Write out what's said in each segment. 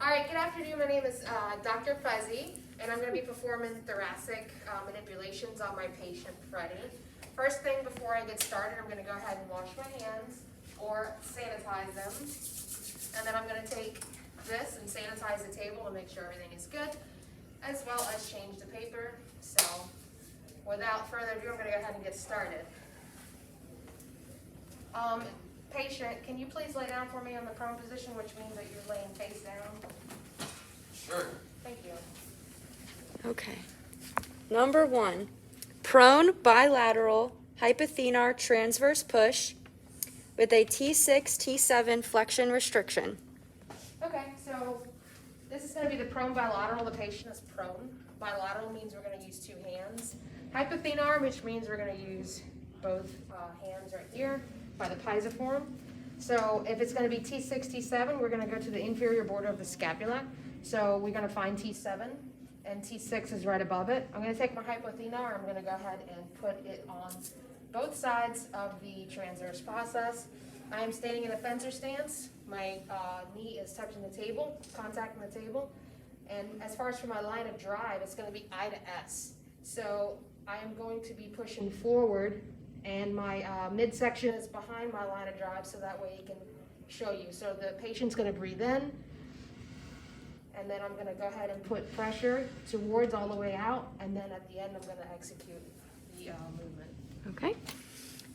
All right, good afternoon. My name is Dr. Fuzzy, and I'm going to be performing thoracic manipulations on my patient, Freddie. First thing before I get started, I'm going to go ahead and wash my hands or sanitize them. And then I'm going to take this and sanitize the table to make sure everything is good, as well as change the paper. So without further ado, I'm going to go ahead and get started. Patient, can you please lay down for me on the prone position, which means that you're laying face down? Sure. Thank you. Okay. Number 1, prone bilateral hypothenar transverse push with a T6, T7 flexion restriction. Okay, so this is going to be the prone bilateral. The patient is prone. Bilateral means we're going to use 2 hands. Hypothenar, which means we're going to use both hands right here by the pisiform. So if it's going to be T6, T7, we're going to go to the inferior border of the scapula. So we're going to find T7, and T6 is right above it. I'm going to take my hypothenar. I'm going to go ahead and put it on both sides of the transverse process. I am standing in a fencer stance. My knee is touching the table, contacting the table. And as far as for my line of drive, it's going to be I to S. So I am going to be pushing forward, and my midsection is behind my line of drive, so that way he can show you. So the patient's going to breathe in, and then I'm going to go ahead and put pressure towards all the way out, and then at the end I'm going to execute the movement. Okay.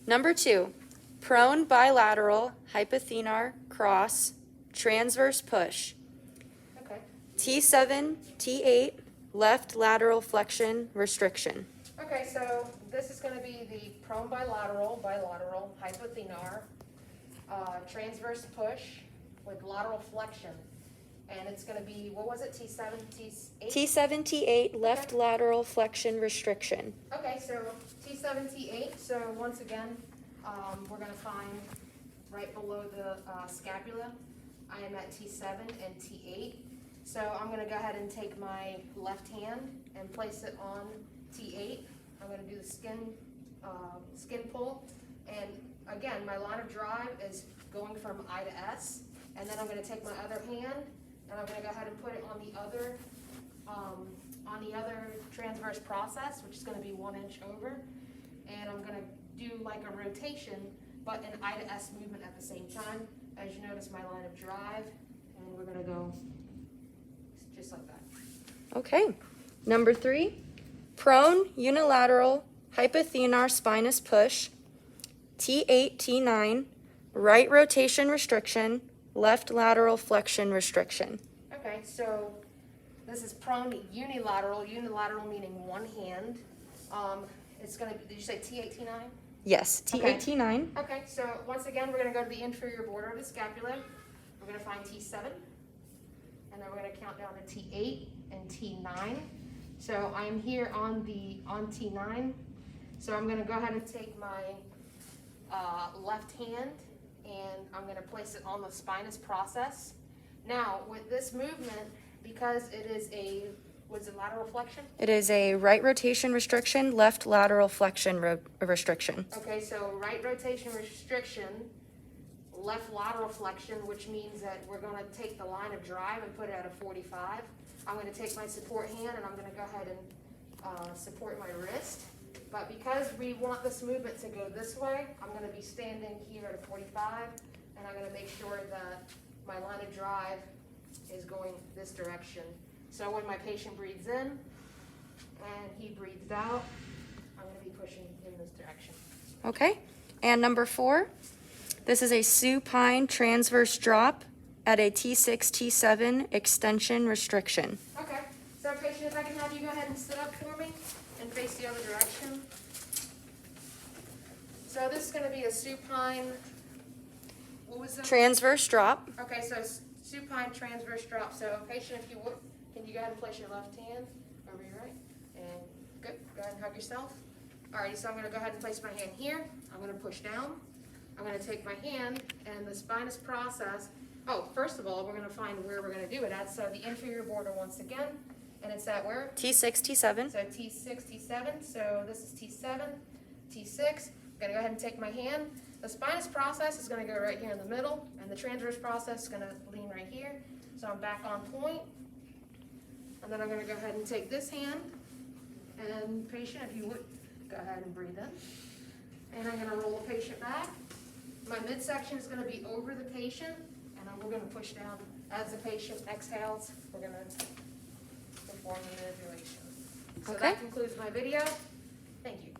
Number 2, prone bilateral hypothenar cross transverse push. Okay. T7, T8 left lateral flexion restriction. Okay, so this is going to be the prone bilateral hypothenar transverse push with lateral flexion. And it's going to be, what was it, T7, T8? T7, T8 left lateral flexion restriction. Okay, so T7, T8. So once again, we're going to find right below the scapula. I am at T7 and T8. So I'm going to go ahead and take my left hand and place it on T8. I'm going to do the skin pull. And again, my line of drive is going from I to S. And then I'm going to take my other hand and I'm going to go ahead and put it on the other transverse process, which is going to be 1 inch over. And I'm going to do like a rotation, but an I to S movement at the same time. As you notice, my line of drive, and we're going to go just like that. Okay. Number 3, prone unilateral hypothenar spinous push, T8, T9, right rotation restriction, left lateral flexion restriction. Okay, so this is prone unilateral meaning one hand. It's going to, did you say T8, T9? Yes, T8, Okay. T9. Okay, so once again, we're going to go to the inferior border of the scapula. We're going to find T7, and then we're going to count down to T8 and T9. So I'm here on T9. So I'm going to go ahead and take my left hand, and I'm going to place it on the spinous process. Now, with this movement, because it is a, was it lateral flexion? It is a right rotation restriction, left lateral flexion restriction. Okay, so right rotation restriction, left lateral flexion, which means that we're going to take the line of drive and put it at a 45. I'm going to take my support hand and I'm going to go ahead and support my wrist. But because we want this movement to go this way, I'm going to be standing here at a 45, and I'm going to make sure that my line of drive is going this direction. So when my patient breathes in and he breathes out, I'm going to be pushing in this direction. Okay. And number 4, this is a supine transverse drop at a T6, T7 extension restriction. Okay, so patient, if I can have you go ahead and sit up for me and face the other direction. So this is going to be a supine, what was that? Transverse drop. Okay, so supine transverse drop. So patient, if you would, can you go ahead and place your left hand over your right? And good, go ahead and hug yourself. Alrighty, so I'm going to go ahead and place my hand here. I'm going to push down. I'm going to take my hand and the spinous process. Oh, first of all, we're going to find where we're going to do it at. So the inferior border once again, and it's at where? T6, T7. So T6, T7, so this is T7, T6. I'm going to go ahead and take my hand. The spinous process is gonna go right here in the middle, and the transverse process is gonna lean right here. So I'm back on point. And then I'm gonna go ahead and take this hand, and patient, if you would, go ahead and breathe in. And I'm gonna roll the patient back. My midsection is gonna be over the patient, and we're gonna push down. As the patient exhales, we're gonna perform the manipulation. So Okay. that concludes my video. Thank you.